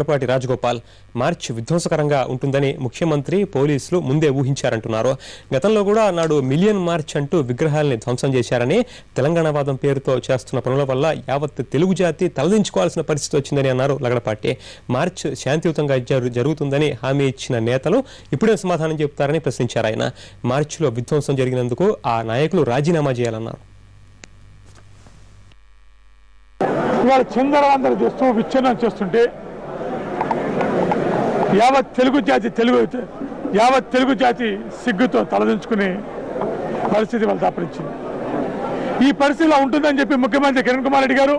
Lagadapati Rajagopal March విధ్వంసకరంగా ఉంటుందని ముఖ్యమంత్రి పోలీసులు ముందే ఊహించారంటున్నారు. గతంలో కూడా నాడు మిలియన్ మార్చ్ అంటూ విగ్రహాలని ధ్వంసం చేశారని, తెలంగాణవాదం పేరుతో చేస్తున్న పనుల వల్ల యావత్ తెలుగు జాతి తలదించుకోవాల్సిన పరిస్థితి వచ్చిందని అన్నారు లగడపాటి. మార్చ్ శాంతియుతంగా జరుగుతుందని హామీ ఇచ్చిన నేతలు ఇప్పుడే సమాధానం చెబుతారని ప్రశ్నించారు ఆయన. మార్చిలో విధ్వంసం జరిగినందుకు ఆ నాయకులు రాజీనామా చేయాలన్నారు. ఇవాళ చిందరవందర చేస్తూ విచ్ఛిన్నం చేస్తుంటే యావత్ తెలుగు జాతి సిగ్గుతో తలదించుకునే పరిస్థితి వాళ్ళు దాపరించింది. ఈ పరిస్థితిలో ఉంటుందని చెప్పి ముఖ్యమంత్రి కిరణ్ కుమార్ రెడ్డి గారు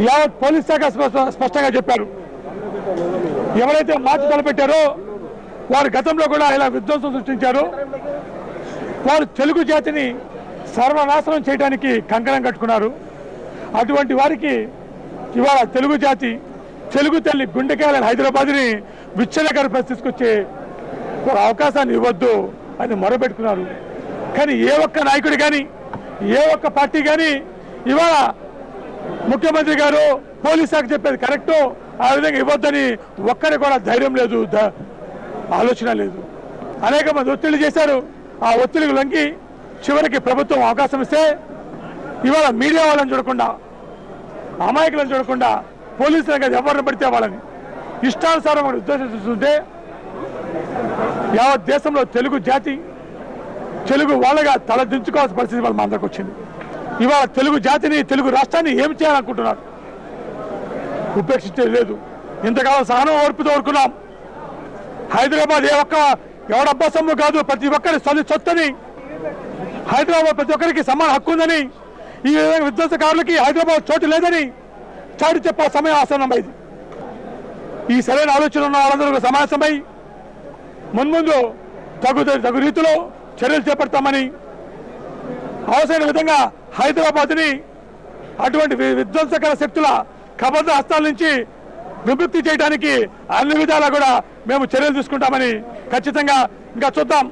యావత్ పోలీస్ శాఖ స్పష్టంగా చెప్పారు. ఎవరైతే మార్చి తలపెట్టారో వారు గతంలో కూడా ఇలా విధ్వంసం సృష్టించారు. వారు తెలుగు జాతిని సర్వనాశనం చేయడానికి కంకణం కట్టుకున్నారు. అటువంటి వారికి ఇవాళ తెలుగు జాతి, తెలుగు తల్లి గుండెకాయలని హైదరాబాద్ని విచ్ఛిన్నకర పరిస్థితికి ఒక అవకాశాన్ని ఇవ్వద్దు అని మొరబెట్టుకున్నారు. కానీ ఏ ఒక్క నాయకుడు కానీ, ఏ ఒక్క పార్టీ కానీ ఇవాళ ముఖ్యమంత్రి గారు పోలీస్ శాఖ చెప్పేది కరెక్టు, ఆ విధంగా ఇవ్వద్దని ఒక్కరి కూడా ధైర్యం లేదు, ఆలోచన లేదు. అనేక మంది ఒత్తిళ్లు చేశారు. ఆ ఒత్తిడికి లొంగి చివరికి ప్రభుత్వం అవకాశం ఇస్తే ఇవాళ మీడియా వాళ్ళని చూడకుండా, అమాయకులను చూడకుండా పోలీసులు కదా ఎవరిని పడితే వాళ్ళని ఇష్టానుసారం ఉద్దేశిస్తుంటే యావత్ దేశంలో తెలుగు జాతి, తెలుగు వాళ్ళగా తలదించుకోవాల్సిన పరిస్థితి వాళ్ళ అందరికి వచ్చింది. ఇవాళ తెలుగు జాతిని, తెలుగు రాష్ట్రాన్ని ఏం చేయాలనుకుంటున్నారు? ఉపేక్షించేది లేదు. ఇంతకాలం సహనం ఓర్పుతో ఊరుకున్నాం. హైదరాబాద్ ఎవడబ్బా సొమ్ము కాదు, ప్రతి ఒక్కరి సొత్తని, హైదరాబాద్ ప్రతి ఒక్కరికి సమాన హక్కు ఉందని, ఈ విధంగా విధ్వంసకారులకి హైదరాబాద్ చోటు లేదని చాటి చెప్పే సమయం ఆసన్నమైంది. ఈ సరైన ఆలోచన ఉన్న వాళ్ళందరూ సమావేశమై మున్ముందు తగు రీతిలో చర్యలు చేపడతామని, అవసరమైన విధంగా హైదరాబాద్ని అటువంటి విధ్వంసకర శక్తుల కబద్ధ హస్తాల నుంచి విముక్తి చేయడానికి అన్ని విధాలా కూడా మేము చర్యలు తీసుకుంటామని ఖచ్చితంగా ఇంకా చూద్దాం.